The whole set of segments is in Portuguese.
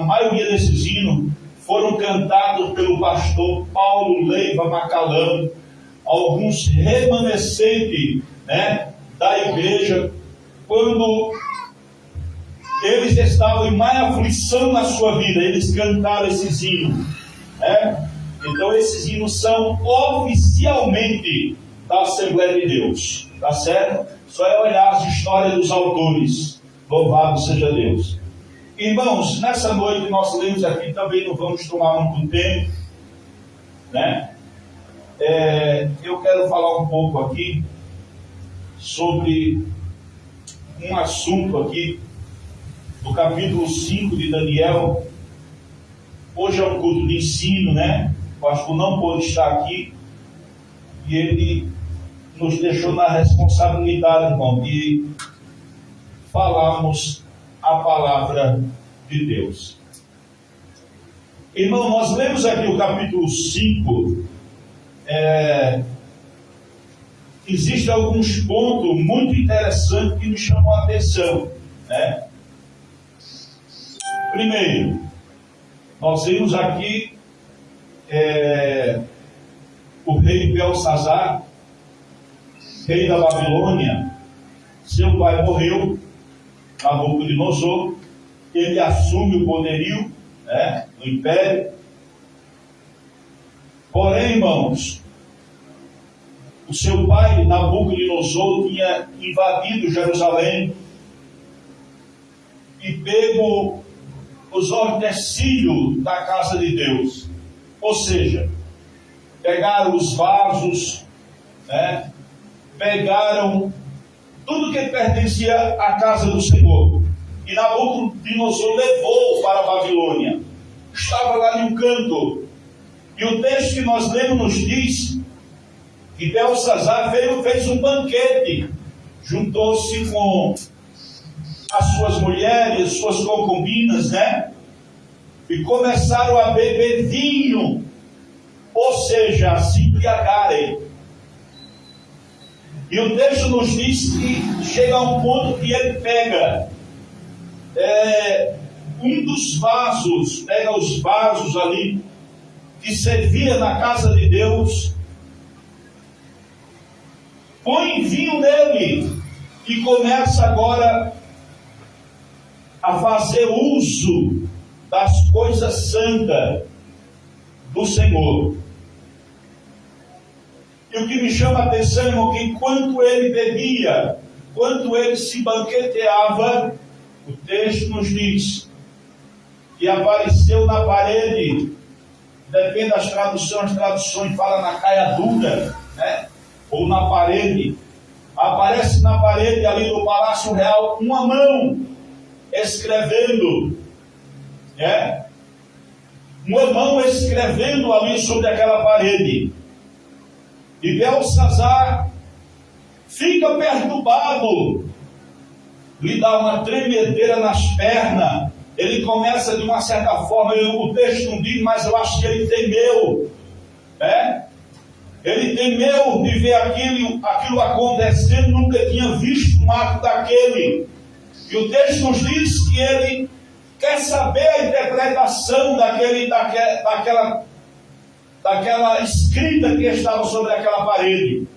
maioria desses hinos foram cantados pelo pastor Paulo Leiva Macalão, alguns remanescentes, né, da igreja, quando eles estavam em mais aflição na sua vida, eles cantaram esses hinos, né? Então esses hinos são oficialmente da Assembleia de Deus, tá certo? Só é olhar as histórias dos autores. Louvado seja Deus. Irmãos, nessa noite nós lemos aqui, também não vamos tomar muito tempo, né? Eu quero falar um pouco aqui sobre um assunto aqui do capítulo 5 de Daniel. Hoje é um culto de ensino, né? O pastor não pôde estar aqui e ele nos deixou na responsabilidade, irmão, de falarmos a palavra de Deus. Irmão, nós lemos aqui o capítulo 5. Existem alguns pontos muito interessantes que me chamam a atenção, né? Primeiro, nós vimos aqui o rei Belsazar, rei da Babilônia. Seu pai morreu, Nabucodonosor. Ele assume o poderio, né, no império. Porém, irmãos, o seu pai, Nabucodonosor, tinha invadido Jerusalém e pego os utensílios da casa de Deus. Ou seja, pegaram os vasos, né, pegaram tudo que pertencia à casa do Senhor. E Nabucodonosor levou para a Babilônia. Estava lá em um canto. E o texto que nós lemos nos diz que Belsazar fez um banquete. Juntou-se com as suas mulheres, suas concubinas, né? E começaram a beber vinho. Ou seja, a se embriagarem. E o texto nos diz que chega a um ponto que ele pega um dos vasos, pega os vasos ali que servia na casa de Deus, põe vinho nele e começa agora a fazer uso das coisas santas do Senhor. E o que me chama a atenção, irmão, que enquanto ele bebia, enquanto ele se banqueteava, o texto nos diz que apareceu na parede, depende das traduções, as traduções falam na caiadura, né? Ou na parede. Aparece na parede ali do Palácio Real uma mão escrevendo, né? Uma mão escrevendo ali sobre aquela parede. E Belsazar fica perturbado, lhe dá uma tremedeira nas pernas. Ele começa de uma certa forma, o texto não diz, mas eu acho que ele temeu, né? Ele temeu de ver aquilo acontecendo, nunca tinha visto um ato daquele. E o texto nos diz que ele quer saber a interpretação daquela escrita que estava sobre aquela parede.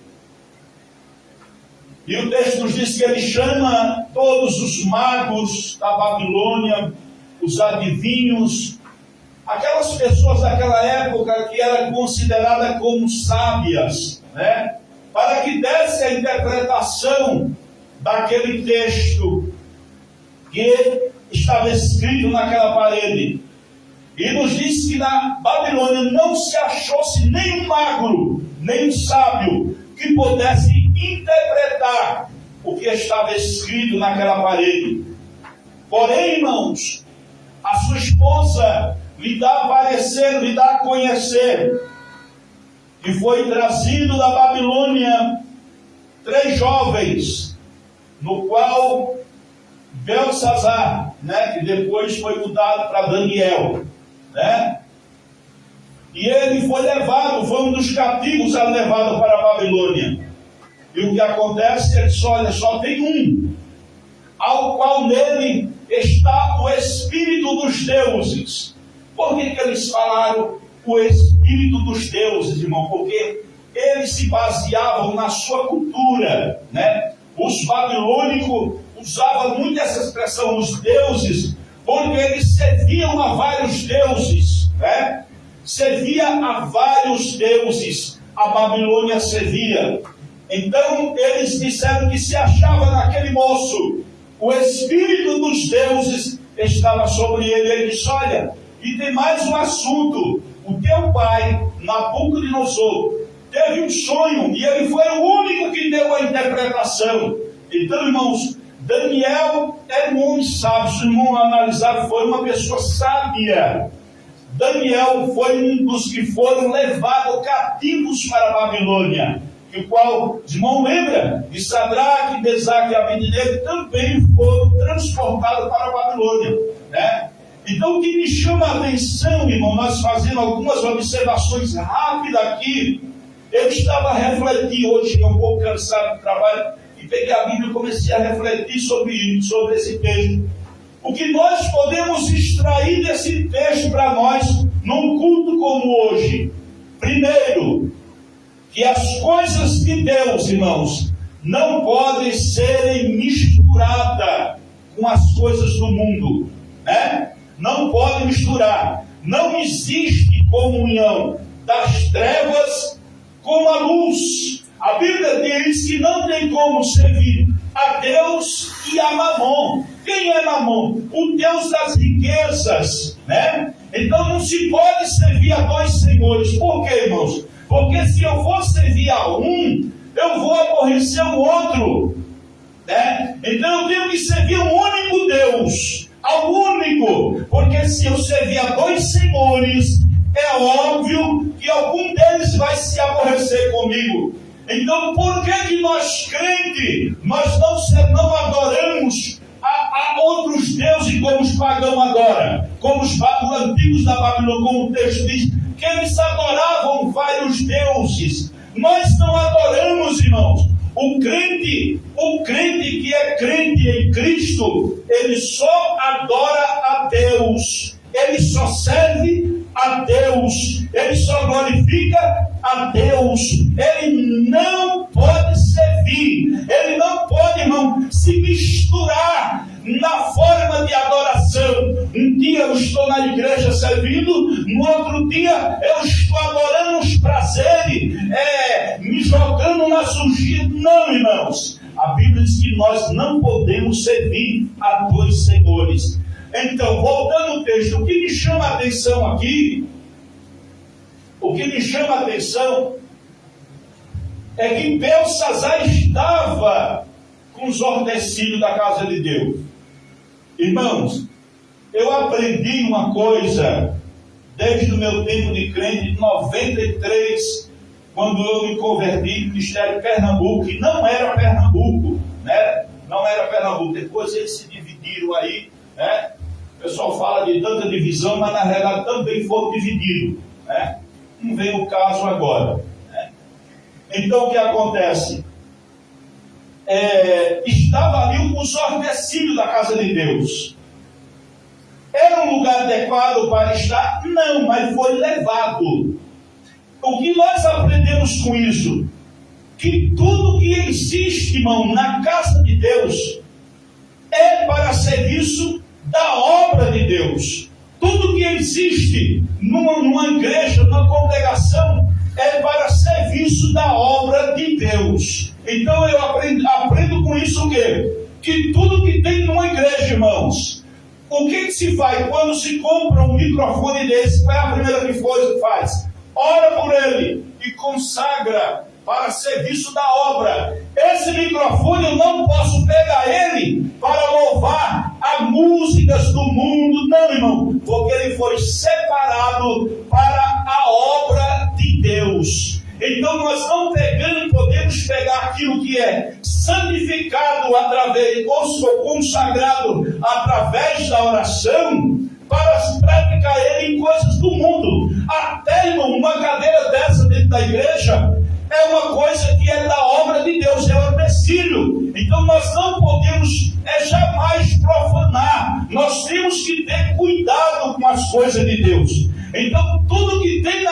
E o texto nos diz que ele chama todos os magos da Babilônia, os adivinhos, aquelas pessoas daquela época que eram consideradas como sábias, né? Para que desse a interpretação daquele texto que estava escrito naquela parede. E nos diz que na Babilônia não se achou-se nenhum mago, nem um sábio que pudesse interpretar o que estava escrito naquela parede. Porém, irmãos, a sua esposa lhe dá a parecer, lhe dá a conhecer, que foi trazido da Babilônia 3 jovens, no qual Belsazar, né, que depois foi mudado para Daniel, né? E ele foi levado, foi um dos cativos levado para a Babilônia. E o que acontece? Ele só tem um. ao qual nele está o Espírito dos deuses. Por que eles falaram o Espírito dos deuses, irmão? Porque eles se baseavam na sua cultura, né? Os babilônicos usavam muito essa expressão, os deuses, porque eles serviam a vários deuses, né? Servia a vários deuses, a Babilônia servia. Então eles disseram que se achava naquele moço o Espírito dos deuses estava sobre ele. Ele disse: olha, e tem mais um assunto. O teu pai, Nabucodonosor, teve um sonho e ele foi o único que deu a interpretação. Então, irmãos, Daniel era um homem sábio. Se o irmão analisar, foi uma pessoa sábia. Daniel foi um dos que foram levados cativos para a Babilônia, o qual, os irmãos lembram, de Sadraque, Mesaque e Abednego também foram transportados para a Babilônia, né? Então, o que me chama a atenção, irmão, nós fazendo algumas observações rápidas aqui, eu estava a refletir hoje, um pouco cansado do trabalho, e peguei a Bíblia e comecei a refletir sobre esse texto. O que nós podemos extrair desse texto para nós, num culto como hoje? Primeiro, que as coisas de Deus, irmãos, não podem serem misturadas com as coisas do mundo, né? Não podem misturar. Não existe comunhão das trevas com a luz. A Bíblia diz que não tem como servir a Deus e a Mamon. Quem é Mamon? O Deus das riquezas, né? Então não se pode servir a dois senhores. Por quê, irmãos? Porque se eu for servir a um, eu vou aborrecer o outro, né? Então eu tenho que servir um único Deus, ao único. Porque se eu servir a dois senhores, é óbvio que algum deles vai se aborrecer comigo. Então por que nós crentes, nós não adoramos a outros deuses como os pagãos adoram? Como os antigos da Babilônia, como o texto diz, que eles adoravam vários deuses. Nós não adoramos, irmãos. O crente que é crente em Cristo, ele só adora a Deus. Ele só serve a Deus. Ele só glorifica a Deus. Ele não pode servir. Ele não pode, irmão, se misturar na forma de adoração. Um dia eu estou na igreja servindo, no outro dia eu estou adorando os prazeres, me jogando na sujeira. Não, irmãos. A Bíblia diz que nós não podemos servir a dois senhores. Então, voltando ao texto, o que me chama a atenção aqui, é que Belsazar estava com os utensílios da casa de Deus. Irmãos, eu aprendi uma coisa desde o meu tempo de crente, em 93, quando eu me converti no Ministério Pernambuco, que não era Pernambuco, né? Não era Pernambuco. Depois eles se dividiram aí, né? O pessoal fala de tanta divisão, mas na realidade também foram divididos, né? Não vem o caso agora, né? Então o que acontece? Estava ali os utensílios da casa de Deus. Era um lugar adequado para estar? Não, mas foi levado. O que nós aprendemos com isso? Que tudo que existe, irmão, na casa de Deus é para serviço da obra de Deus. Tudo que existe numa igreja, numa congregação, é para serviço da obra de Deus. Então eu aprendo com isso o quê? Que tudo que tem numa igreja, irmãos, o que se faz quando se compra um microfone desse? Qual é a primeira coisa que faz? Ora por ele e consagra para serviço da obra. Esse microfone eu não posso pegar ele para louvar a músicas do mundo, não, irmão, porque ele foi separado para a obra de Deus. Então nós não podemos pegar aquilo que é santificado através, ou consagrado através da oração, para praticar ele em coisas do mundo. Até, irmão, uma cadeira dessa dentro da igreja é uma coisa que é da obra de Deus, é um utensílio. Então Então nós não podemos jamais profanar. Nós temos que ter cuidado com as coisas de Deus. Então tudo que tem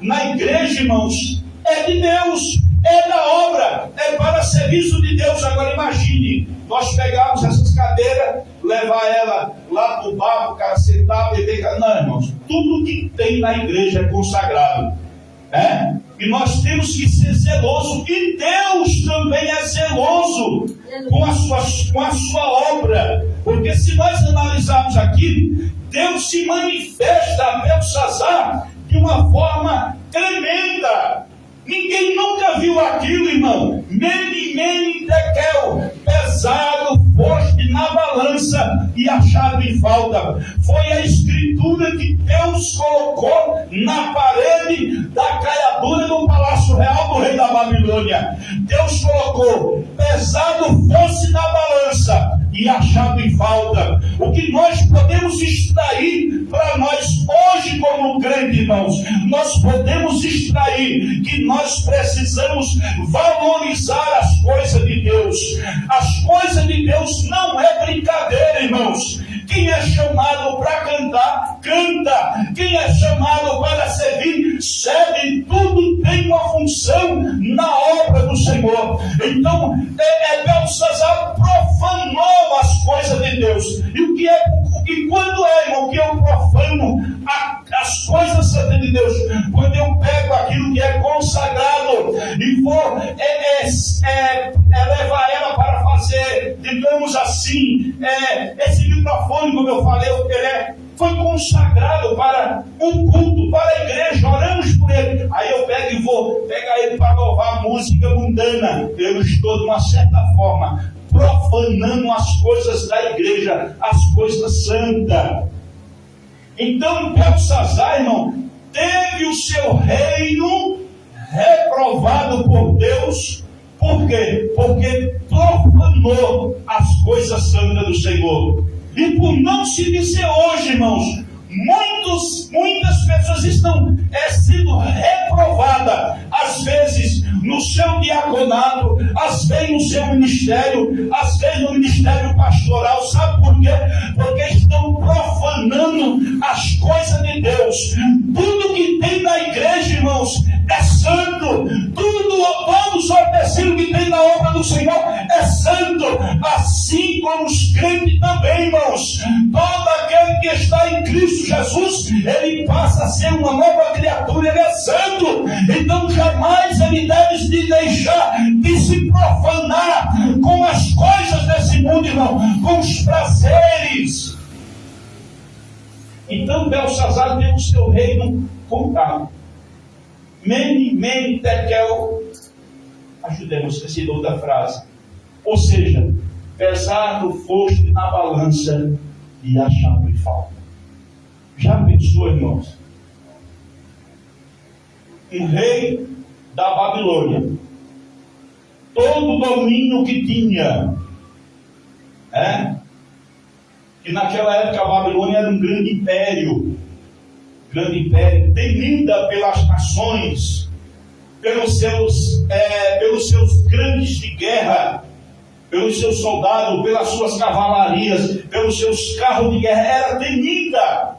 na igreja, irmãos, é de Deus, é da obra, é para serviço de Deus. Agora imagine, nós pegarmos essas cadeiras, levar ela lá para o bar, o cara sentar, beber. Não, irmãos, tudo que tem na igreja é consagrado. E nós temos que ser zelosos, e Deus também é zeloso com a sua obra, porque se nós analisarmos aqui, Deus se manifesta a Belsazar de uma forma tremenda. Ninguém nunca viu aquilo, irmão. Mene, tekel, pesado, foste na balança e achado em falta. Foi a escritura que Deus colocou na parede da caiadura do palácio real do rei da Babilônia. Deus colocou, pesado fosse na balança e achado em falta. O que nós podemos extrair para nós hoje como crentes, irmãos, nós podemos extrair que nós precisamos valorizar as coisas de Deus. As coisas de Deus não é brincadeira, irmãos. Quem é chamado para cantar, canta. Quem é chamado para servir, serve. Tudo tem uma função na obra do Senhor. Então, Belsazar profanou as coisas de Deus. E quando é, irmão, que eu profano as coisas santas de Deus? Quando eu pego aquilo que é consagrado e vou levar ela para fazer, digamos assim, esse microfone, como eu falei, foi consagrado para um culto, para a igreja, oramos por ele. Aí eu pego e vou pegar ele para louvar música mundana. Eu estou, de uma certa forma, profanando as coisas da igreja, as coisas santas. Então Belsazar, irmão, teve o seu reino reprovado por Deus. Por quê? Porque profanou as coisas santas do Senhor. E por não se dizer hoje, irmãos, muitas pessoas estão sendo reprovadas, às vezes no seu diaconato, às vezes no seu ministério, às vezes no ministério pastoral. Sabe por quê? Porque estão profanando as coisas de Deus. Tudo que tem na igreja, irmãos, é santo. Todos os utensílios que tem na obra do Senhor é santo. Assim como os crentes também, irmãos. Todo aquele que está em Cristo Jesus, ele passa a ser uma nova criatura, ele é santo. Então jamais ele deve se deixar de se profanar com as coisas desse mundo, irmão, com os prazeres. Então Belsazar tem o seu reino contado. Mene, tekel, ajudemos a esquecer outra frase. Ou seja, pesado foste na balança e achado em falta. Já pensou, irmãos? Um rei da Babilônia, todo o domínio que tinha, que naquela época a Babilônia era um grande império, temida pelas nações, pelos seus grandes de guerra, pelos seus soldados, pelas suas cavalarias, pelos seus carros de guerra, era temida.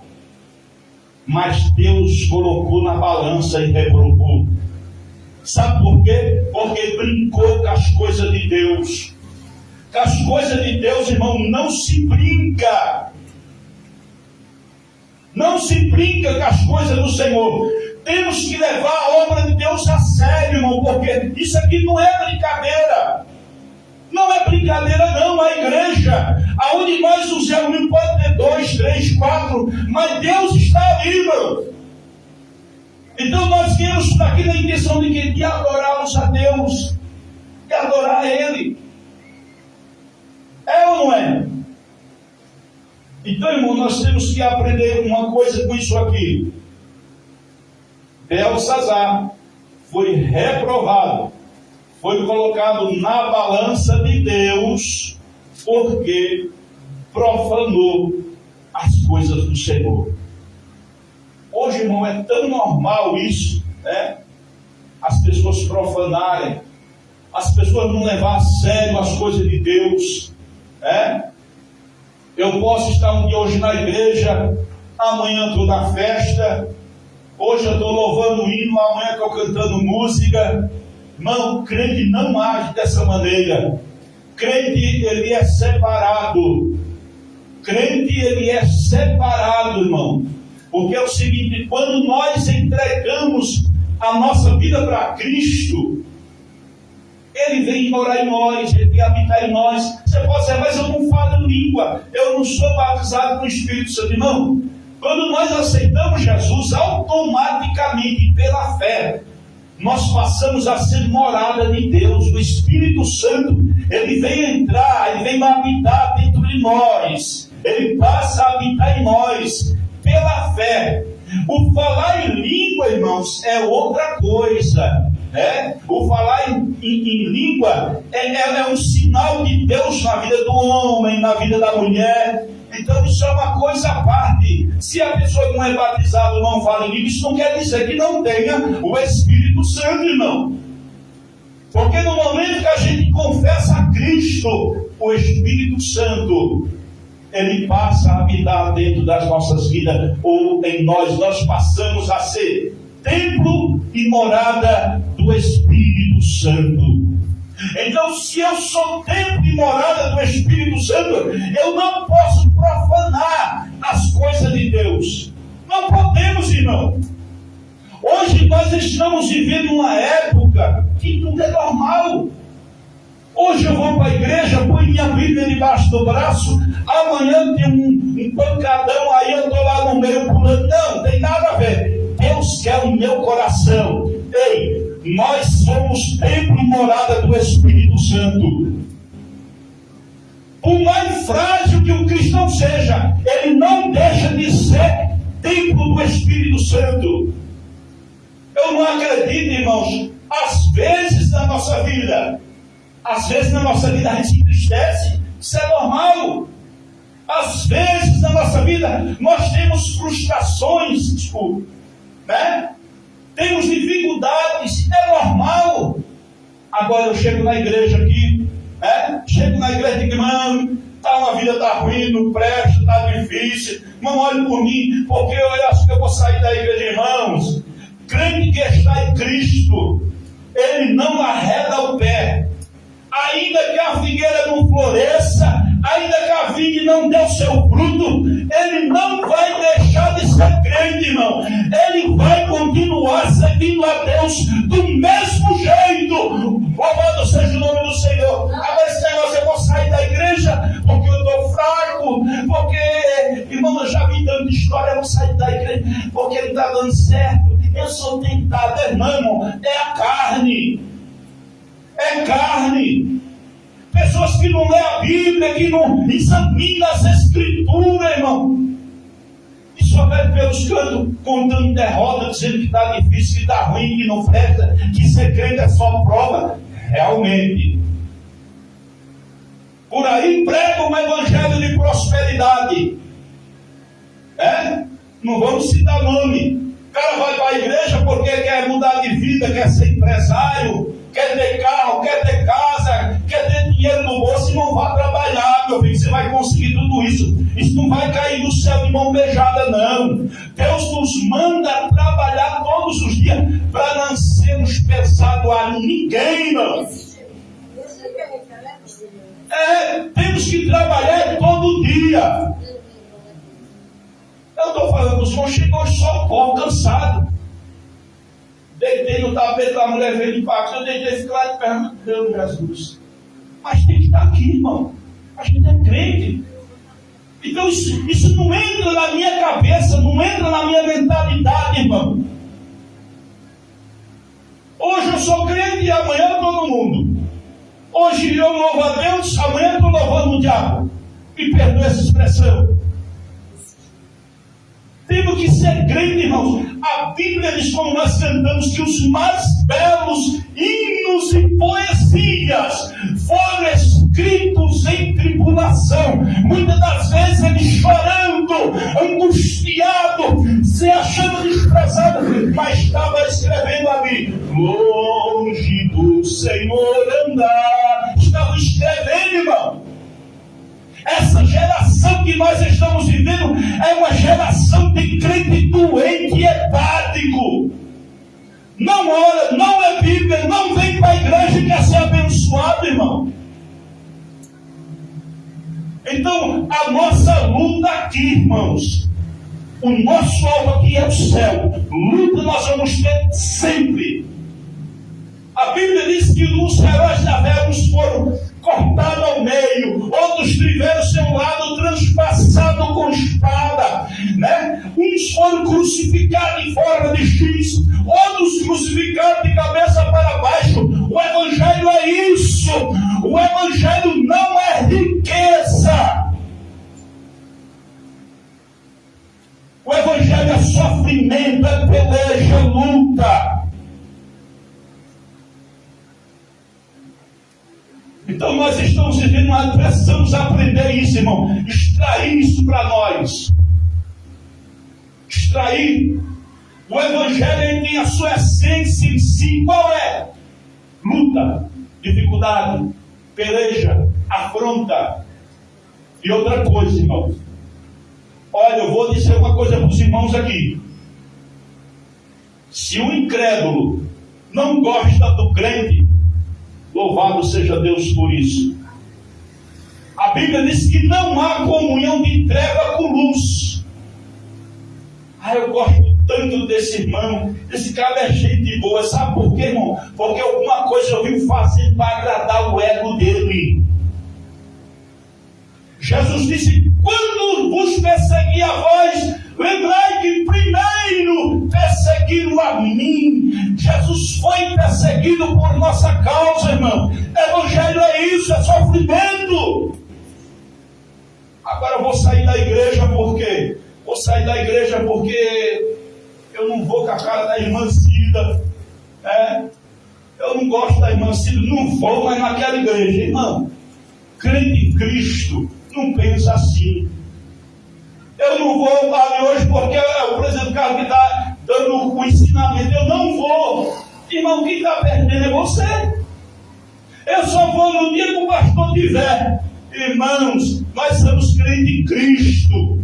Mas Deus colocou na balança e reprovou. Sabe por quê? Porque brincou com as coisas de Deus. Com as coisas de Deus, irmão, não se brinca. Não se brinca com as coisas do Senhor. Temos que levar a obra de Deus a sério, irmão, porque isso aqui não é brincadeira. Não é brincadeira não, a igreja, aonde nós nos reunimos, pode ter 2, 3, 4, mas Deus está ali, irmão. Então nós viemos para aqui na intenção de adorarmos a Deus, de adorar a Ele. É ou não é? Então, irmão, nós temos que aprender uma coisa com isso aqui. Belsazar foi reprovado, foi colocado na balança de Deus, porque profanou as coisas do Senhor. Hoje, irmão, é tão normal isso, né? As pessoas profanarem as pessoas não levar a sério as coisas de Deus. Eu posso estar um dia hoje na igreja, amanhã estou na festa, hoje eu estou louvando o hino, amanhã estou cantando música. Não, crente não age dessa maneira. Crente, ele é separado. Crente, ele é separado, irmão. Porque é o seguinte, quando nós entregamos a nossa vida para Cristo, Ele vem morar em nós, Ele vem habitar em nós. Você pode dizer, mas eu não falo língua, eu não sou batizado com o Espírito Santo. Irmão, quando nós aceitamos Jesus, automaticamente, pela fé, nós passamos a ser morada de Deus. O Espírito Santo, Ele vem entrar, Ele vem habitar dentro de nós. Ele passa a habitar em nós, pela fé. O falar em língua, irmãos, é outra coisa. O falar em língua é um sinal de Deus na vida do homem, na vida da mulher. Então isso é uma coisa à parte. Se a pessoa não é batizada ou não fala em língua, isso não quer dizer que não tenha o Espírito Santo, irmão. Porque no momento que a gente confessa a Cristo, o Espírito Santo, Ele passa a habitar dentro das nossas vidas, ou em nós. Nós passamos a ser templo e morada do Espírito Santo. Então, se eu sou templo e morada do Espírito Santo, eu não posso profanar as coisas de Deus. Não podemos, irmão. Hoje nós estamos vivendo uma época que tudo é normal. Hoje eu vou para a igreja, põe minha Bíblia debaixo do braço, amanhã tem um pancadão, aí eu estou lá no meio pulando. Não, tem nada a ver. Deus quer o meu coração. Ei, nós somos templo e morada do Espírito Santo. Por mais frágil que o cristão seja, ele não deixa de ser templo do Espírito Santo. Eu não acredito, irmãos, às vezes na nossa vida a gente se entristece, isso é normal. Às vezes na nossa vida nós temos frustrações, temos dificuldades, é normal. Agora eu chego na igreja aqui, chego na igreja e digo, irmão, a vida está ruim, não presta, está difícil, irmão, olhe por mim, porque eu acho que eu vou sair da igreja, irmãos. Crente que está em Cristo, ele não arreda o pé. Ainda que a figueira não floresça, ainda que a vide não dê o seu fruto, ele não vai deixar de ser crente, irmão. Ele vai continuar servindo a Deus do mesmo jeito. Louvado seja o nome do Senhor. Agora esse negócio, eu vou sair da igreja porque eu estou fraco, porque, irmão, eu já vi tanta história, eu vou sair da igreja porque ele está dando certo. Eu sou tentado, irmão, é a carne. É carne. Pessoas que não lêem a Bíblia, que não examinam as Escrituras, irmão. E só vai pelos cantos contando derrota, dizendo que está difícil, que está ruim, que não presta, que ser crente é só prova. Realmente. Por aí prega um evangelho de prosperidade. Não vamos citar nome. O cara vai para a igreja porque quer mudar de vida, quer ser empresário, quer ter carro, quer ter casa, quer ter dinheiro no bolso e não vai trabalhar, meu filho. Você vai conseguir tudo isso. Isso não vai cair do céu de mão beijada, não. Deus nos manda trabalhar todos os dias para não sermos pesados a ninguém, não. Temos que trabalhar todo dia. Eu estou falando, o senhor chegou só pó, cansado. Deitei no tapete da mulher, veio de impacto, eu deitei, fiquei lá e perguntando, Jesus. Mas tem que estar aqui, irmão. A gente é crente. Então isso não entra na minha cabeça, não entra na minha mentalidade, irmão. Hoje eu sou crente e amanhã eu estou no mundo. Hoje eu louvo a Deus, amanhã eu estou louvando o diabo. Me perdoa essa expressão. Temos que ser crente, irmãos. A Bíblia diz, como nós cantamos, que os mais belos hinos e poesias foram escritos em tribulação. Muitas das vezes ele chorando, angustiado, se achando desprezado, mas estava escrevendo ali: longe do Senhor anda. Estavam escrevendo, irmão. Essa geração que nós estamos vivendo é uma geração de crente doente e hepático. Não ora, não é Bíblia, não vem para a igreja e quer ser abençoado, irmão. Então, a nossa luta aqui, irmãos, o nosso alvo aqui é o céu. Luta nós vamos ter sempre. A Bíblia diz que os heróis da fé uns foram cortados ao meio, outros tiveram seu lado transpassado com espada, né? Uns foram crucificados em forma de X, outros crucificados de cabeça para baixo. O Evangelho é isso. O Evangelho não é riqueza. O Evangelho é sofrimento, é peleja, é luta. Então nós estamos vivendo, nós precisamos aprender isso, irmão. Extrair isso para nós. Extrair. O Evangelho ele tem a sua essência em si. Qual é? Luta, dificuldade, peleja, afronta. E outra coisa, irmão. Olha, eu vou dizer uma coisa para os irmãos aqui. Se o incrédulo não gosta do crente, louvado seja Deus por isso. A Bíblia diz que não há comunhão de treva com luz. Eu gosto tanto desse irmão. Esse cara é gente boa. Sabe por quê, irmão? Porque alguma coisa eu vim fazer para agradar o ego dele. Jesus disse: quando vos perseguir a vós, lembrai que primeiro perseguiram a mim. Jesus foi perseguido por nossa causa, irmão. Evangelho é isso, é sofrimento. Agora eu vou sair da igreja por quê? Vou sair da igreja porque eu não vou com a cara da irmã Cida. Eu não gosto da irmã Cida, não vou mais naquela igreja. Irmão, crente em Cristo não pensa assim. Eu não vou ali hoje porque o presidente do carro que está dando o ensinamento. Eu não vou. Irmão, quem está perdendo é você. Eu só vou no dia que o pastor tiver. Irmãos, nós somos crentes em Cristo.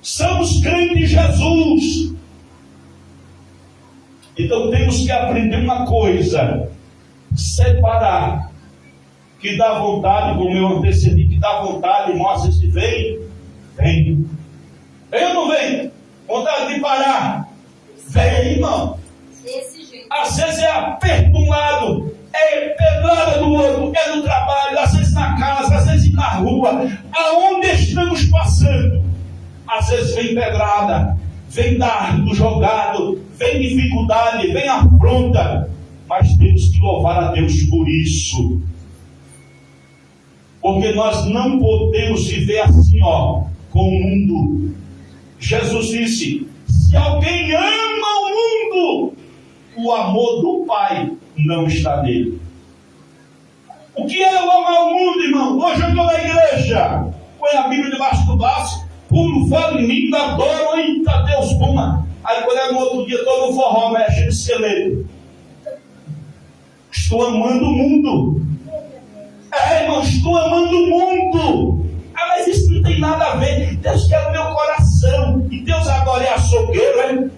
Somos crentes em Jesus. Então temos que aprender uma coisa: separar. Que dá vontade, como eu antecedi, que dá vontade, irmão, às vezes vem. Vem ou não vem? Vontade de parar. Vem, irmão. Às vezes é aperto de um lado, é pedrada do outro, é no trabalho, às vezes na casa, às vezes na rua. Aonde estamos passando? Às vezes vem pedrada, vem dardo jogado, vem dificuldade, vem afronta. Mas temos que louvar a Deus por isso. Porque nós não podemos viver assim, com o mundo. Jesus disse: se alguém ama o mundo, o amor do Pai não está nele. O que é amar o mundo, irmão? Hoje eu estou na igreja, põe a Bíblia debaixo do braço, pulo, falo em língua, adoro, eita Deus, bom. Aí quando é no outro dia, estou no forró, mexe no esqueleto. Estou amando o mundo. Irmão, estou amando o mundo. Mas isso não tem nada a ver. Deus quer o meu coração. E Deus agora é açougueiro, hein?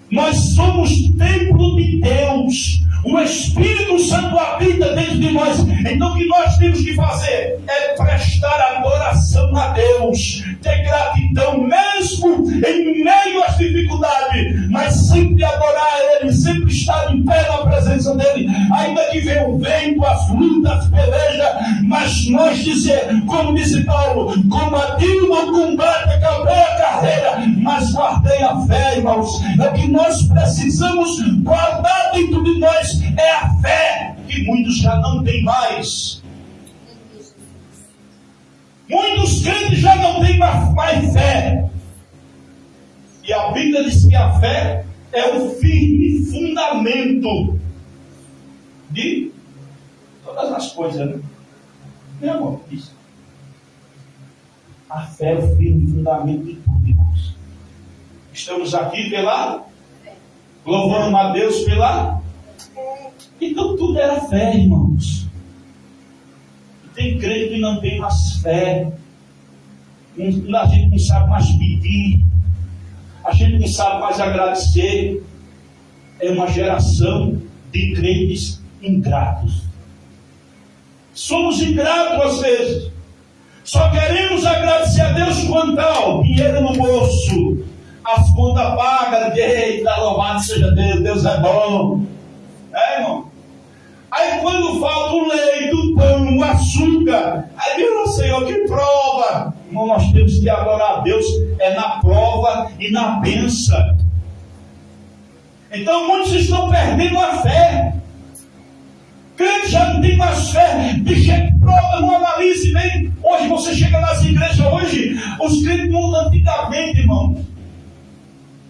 Nós somos templo de Deus. O Espírito Santo habita dentro de nós. Então o que nós temos que fazer é prestar adoração a Deus, ter gratidão mesmo em meio às dificuldades, mas sempre adorar a Ele, sempre estar em pé na presença dEle, ainda que venha o vento, as lutas, peleja, mas nós dizer, como disse Paulo: combati o bom combate, acabei a carreira, mas guardei a fé, irmãos. É o que nós precisamos guardar dentro de nós, é a fé, que muitos já não têm mais. Muitos crentes já não têm mais fé. E a Bíblia diz que a fé é o firme fundamento de todas as coisas, né? Meu amor, isso. A fé é o firme fundamento de tudo, irmãos. Estamos aqui louvando a Deus pela Então tudo era fé, irmãos. Tem crente que não tem mais fé. A gente não sabe mais pedir. A gente não sabe mais agradecer. É uma geração de crentes ingratos. Somos ingratos às vezes. Só queremos agradecer a Deus quando tal, dinheiro no bolso, as contas pagas, eita, louvado seja Deus, Deus é bom. Irmão? Aí quando falta o leite, o pão, o açúcar, aí meu Senhor, que prova! Irmão, nós temos que adorar a Deus, na prova e na bênção. Então muitos estão perdendo a fé. Crente já não tem mais fé. De gente prova, não analise bem. Hoje você chega nas igrejas hoje, os crentes não antigamente, irmão.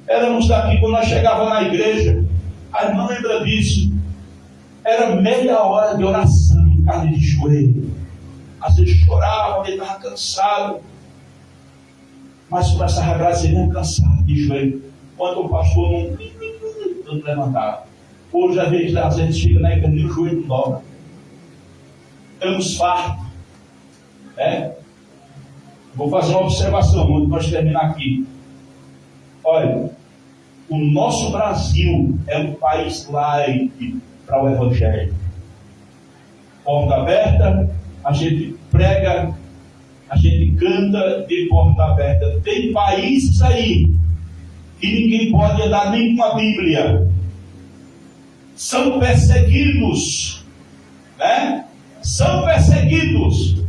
Éramos daqui quando nós chegávamos na igreja. A irmã lembra disso. Era meia hora de oração, carne de joelho. Às vezes chorava, ele estava cansado. Mas começava a graça, ele não cansado de joelho. Quando o pastor não levantava. Hoje, às vezes chega na igreja e o joelho não dobra. Estamos fartos. Vou fazer uma observação antes de nós terminar aqui. Olha, o nosso Brasil é um país laico para o Evangelho. Porta aberta, a gente prega, a gente canta de porta aberta. Tem países aí que ninguém pode andar nem com a Bíblia. São perseguidos, São perseguidos.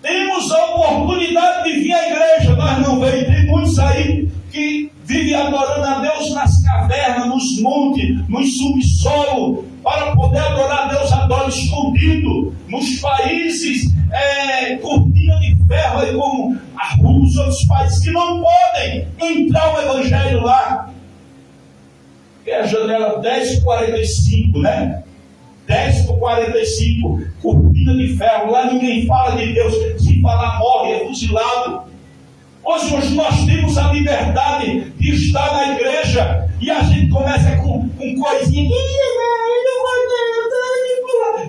Temos a oportunidade de vir à igreja, mas não vem. Tem muitos aí que vivem adorando a Deus nas cavernas, nos montes, nos subsolos, para poder adorar a Deus, adora escondido, nos países, cortina de ferro, aí como a Rússia, outros países que não podem entrar o Evangelho lá. Que é a janela 10:45, 10:45, cortina de ferro, lá ninguém fala de Deus, se falar morre, é fuzilado. Hoje nós temos a liberdade de estar na igreja, e a gente começa com coisinha,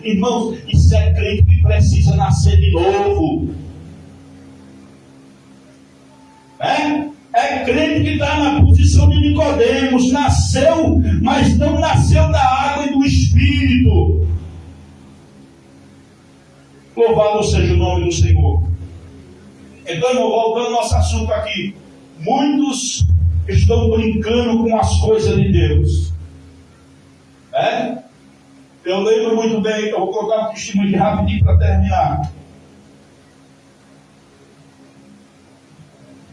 irmãos, isso é crente que precisa nascer de novo. É crente que está na posição de Nicodemos, nasceu, mas não nasceu da água e do Espírito. Louvado seja o nome do Senhor. Então, irmão, voltando ao nosso assunto aqui, muitos estão brincando com as coisas de Deus. Eu lembro muito bem, eu vou colocar um testemunho rapidinho para terminar.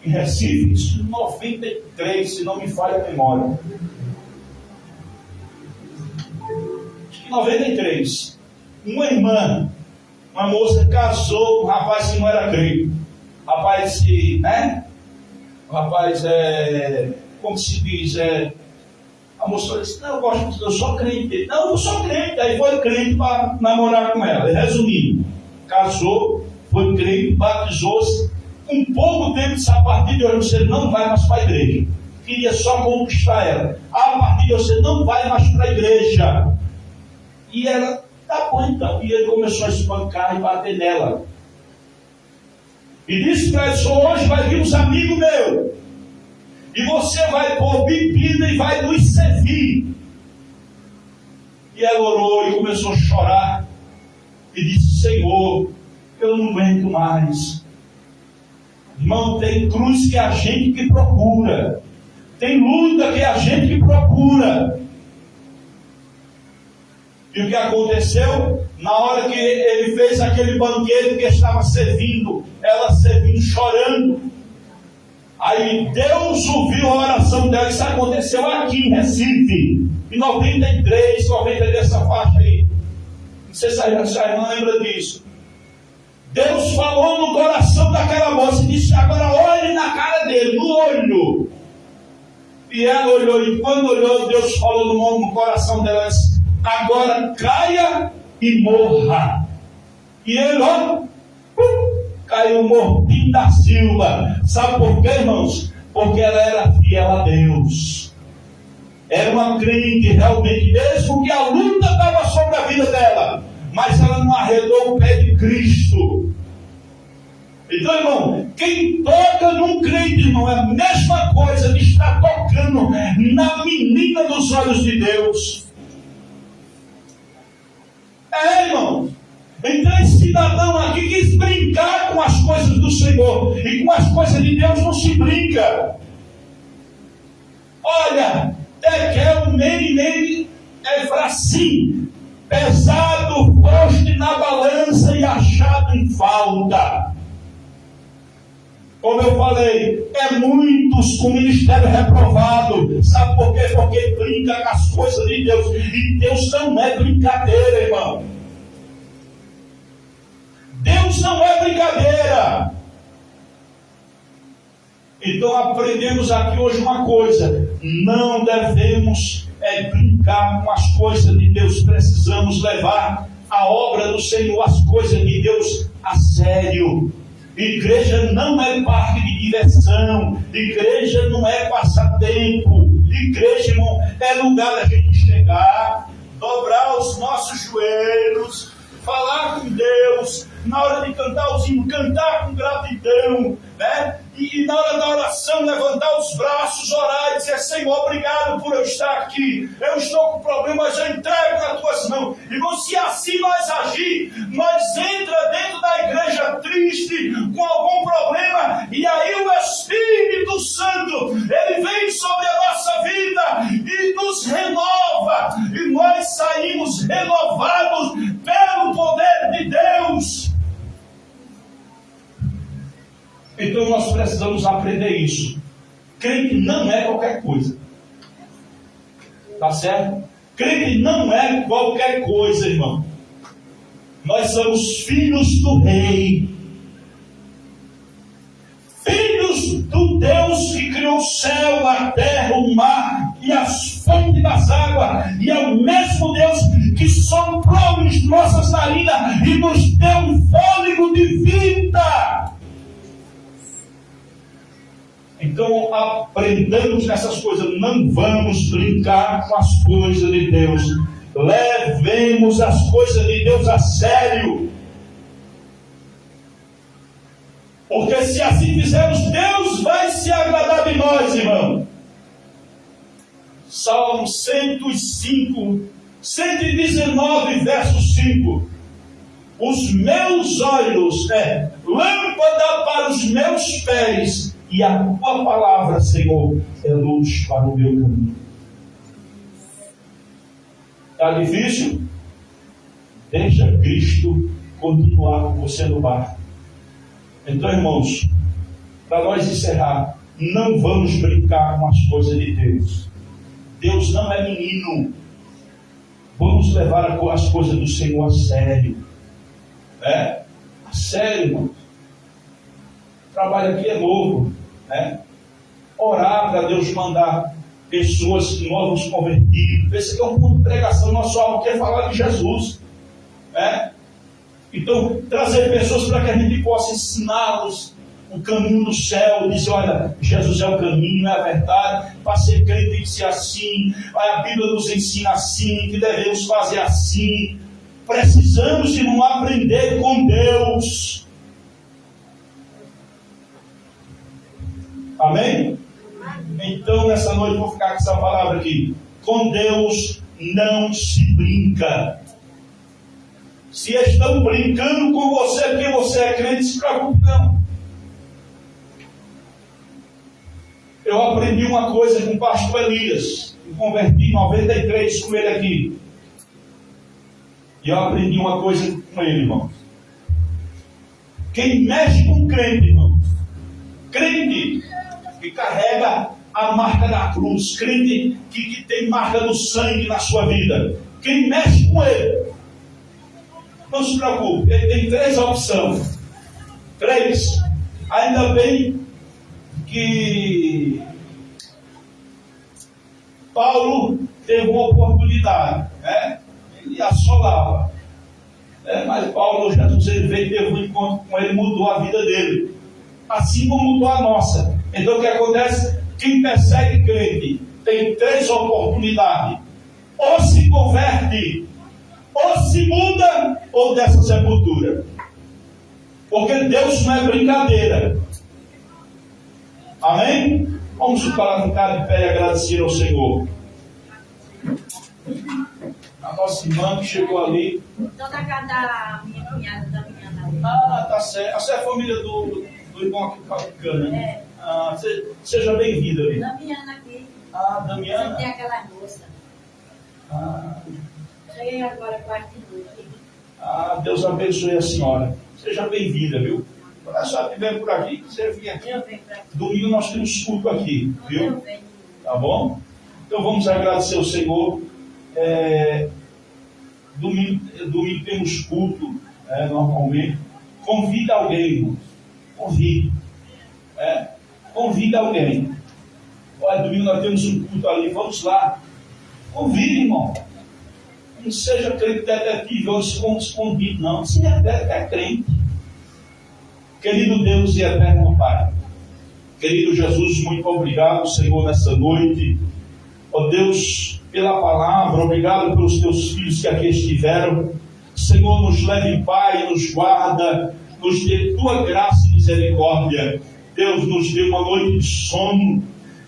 Em Recife, isso em 93, se não me falha a memória. Acho que em 93, uma irmã, uma moça casou com um rapaz que não era crente. Rapaz, como se diz, a moça disse, não, eu sou crente. Não, eu sou crente. Aí foi crente para namorar com ela. Resumindo, casou, foi crente, batizou-se. Um pouco tempo disse, a partir de hoje você não vai mais para a igreja. Queria só conquistar ela. A partir de hoje você não vai mais para a igreja. E ela, tá bom então. E ele começou a espancar e bater nela. E disse para ela, hoje vai vir uns amigos meus. E você vai pôr bebida e vai nos servir. E ela orou e começou a chorar. E disse, Senhor, eu não aguento mais. Irmão, tem cruz que é a gente que procura. Tem luta que é a gente que procura. E o que aconteceu? Na hora que ele fez aquele banquete que estava servindo, ela servindo, chorando. Aí Deus ouviu a oração dela. Isso aconteceu aqui em Recife, em 93, 92, essa faixa aí. Não sei se a irmã lembra disso. Deus falou no coração daquela moça e disse, agora olhe na cara dele, no olho. E ela olhou, e quando olhou, Deus falou no coração dela, disse, agora caia e morra. E ele, caiu mortinho da Silva. Sabe por quê, irmãos? Porque ela era fiel a Deus. Era uma crente realmente, mesmo que a luta estava sobre a vida dela, mas ela não arredou o pé de Cristo. Então, irmão, quem toca num crente, irmão, é a mesma coisa de estar tocando na menina dos olhos de Deus. Irmão. Então esse cidadão aqui quis brincar com as coisas do Senhor, e com as coisas de Deus não se brinca. Olha, Tekel, Mene, Efrasim, pesado foste na balança e achado em falta. Como eu falei, é muitos com o ministério reprovado. Sabe por quê? Porque brinca com as coisas de Deus. E Deus não é brincadeira, irmão. Deus não é brincadeira. Então aprendemos aqui hoje uma coisa: não devemos brincar com as coisas de Deus. Precisamos levar a obra do Senhor, as coisas de Deus, a sério. Igreja não é parque de diversão, igreja não é passatempo, igreja, irmão, é lugar da gente chegar, dobrar os nossos joelhos, falar com Deus, na hora de cantar os hinos, cantar com gratidão, né? E na hora da oração, levantar os braços, orar e dizer: Senhor, obrigado por eu estar aqui. Eu estou com problemas, eu entrego nas tuas mãos. Irmão, se assim nós agir, nós entra dentro da igreja triste, com algum problema, e aí o Espírito Santo, ele vem sobre a nossa vida e nos renova, e nós saímos renovados pelo poder de Deus. Então nós precisamos aprender isso. Crente não é qualquer coisa. Tá certo? Crente não é qualquer coisa, irmão. Nós somos filhos do Rei. Filhos do Deus que criou o céu, a terra, o mar e as fontes das águas. E é o mesmo Deus que soprou em nossas narinas e nos deu um fôlego de vida. Então aprendamos nessas coisas. Não vamos brincar com as coisas de Deus. Levemos as coisas de Deus a sério. Porque se assim fizermos, Deus vai se agradar de nós, irmão. Salmo 105, 119, verso 5. Os meus olhos lâmpada para os meus pés, e a tua palavra, Senhor, é luz para o meu caminho. Está difícil? Deixa Cristo continuar com você no barco. Então, irmãos, para nós encerrar, não vamos brincar com as coisas de Deus. Deus não é menino. Vamos levar as coisas do Senhor a sério. A sério, irmãos. O trabalho aqui é novo. Orar para Deus mandar pessoas novos convertidos. Esse aqui é um ponto de pregação. Nosso alvo aqui é falar de Jesus. Então, trazer pessoas para que a gente possa ensiná-los o caminho do céu. Dizer: olha, Jesus é o caminho, é a verdade. Para ser crente tem que ser assim. A Bíblia nos ensina assim, que devemos fazer assim. Precisamos, irmão, aprender com Deus. Amém? Então, nessa noite, eu vou ficar com essa palavra aqui. Com Deus não se brinca. Se estão brincando com você porque você é crente, se preocupe não. Eu aprendi uma coisa com o pastor Elias. Me converti em 93 com ele aqui. E eu aprendi uma coisa com ele, irmão. Quem mexe com crente, irmão, crente que carrega a marca da cruz, crente que tem marca do sangue na sua vida, quem mexe com ele, não se preocupe, ele tem 3 opções. 3. Ainda bem que Paulo teve uma oportunidade, ele assolava. Mas Paulo, Jesus, ele veio, teve um encontro com ele, mudou a vida dele. Assim como mudou a nossa. Então o que acontece? Quem persegue crente tem 3 oportunidades: ou se converte, ou se muda, ou dessa sepultura. Porque Deus não é brincadeira. Amém? Vamos ficar de pé e agradecer ao Senhor. A nossa irmã que chegou ali. Estou na casa da minha cunhada, da minha namorada. Ah, tá certo. Essa é a família do irmão aqui do Capicana, né? É. Ah, seja bem-vinda ali. Damiana aqui. Ah, Damiana. Você tem aquela moça. Ah, Cheguei agora quase de noite. Deus abençoe a senhora. Seja bem-vinda, viu? Quando a senhora estiver por aqui, você vem aqui. Eu venho para aqui. Domingo nós temos culto aqui, viu? Eu venho. Tá bom? Então vamos agradecer ao Senhor. Domingo temos culto, normalmente. Convida alguém, irmão. Convide. Convida alguém. Olha, domingo nós temos um culto ali, vamos lá. Convide, irmão. Não seja crente detetive ou escondido, não. Se é crente. Querido Deus e eterno Pai, querido Jesus, muito obrigado, Senhor, nessa noite. Ó Deus, pela palavra, obrigado pelos teus filhos que aqui estiveram. Senhor, nos leve em paz, nos guarda, nos dê tua graça e misericórdia. Deus, nos dê uma noite de sono.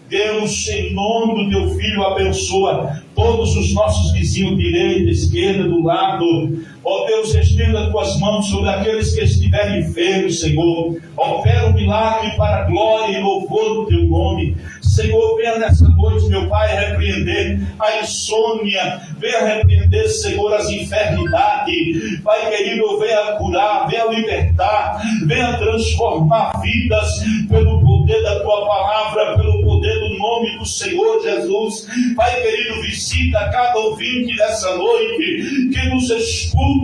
Deus, em nome do teu Filho, abençoa todos os nossos vizinhos, direita, esquerda, do lado. Ó Deus, estenda tuas mãos sobre aqueles que estiverem enfermos, Senhor. Opera um milagre para a glória e louvor do teu nome. Senhor, venha nessa noite, meu Pai, repreender a insônia. Venha repreender, Senhor, as enfermidades. Pai querido, venha curar, venha libertar, venha transformar vidas pelo poder da tua palavra, pelo poder do nome do Senhor Jesus. Pai querido, visita cada ouvinte dessa noite que nos escuta.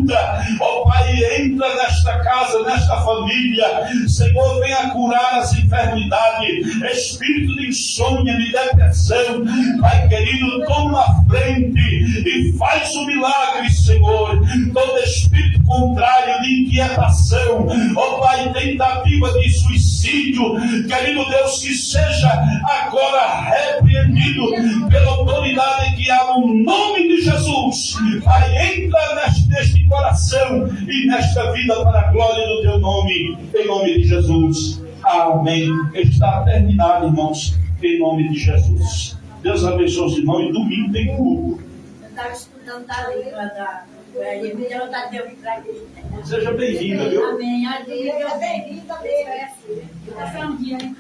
Ó Pai, entra nesta casa, nesta família. Senhor, venha curar as enfermidades, espírito de insônia, de depressão. Pai querido, toma a frente e faz o milagre, Senhor. Todo espírito contrário de inquietação, ó Pai, tentativa de suicídio, querido Deus, que seja agora repreendido pela autoridade que há no nome de Jesus. Pai, entra neste coração e nesta vida para a glória do teu nome, em nome de Jesus. Amém. Está terminado, irmãos, em nome de Jesus. Deus abençoe os irmãos. E domingo tem culto. Eu estava escutando a língua da Goiânia, me deu vontade de eu vir para aqui. Seja bem-vinda, viu? Amém. A língua, bem-vinda mesmo. Foi um dia, hein?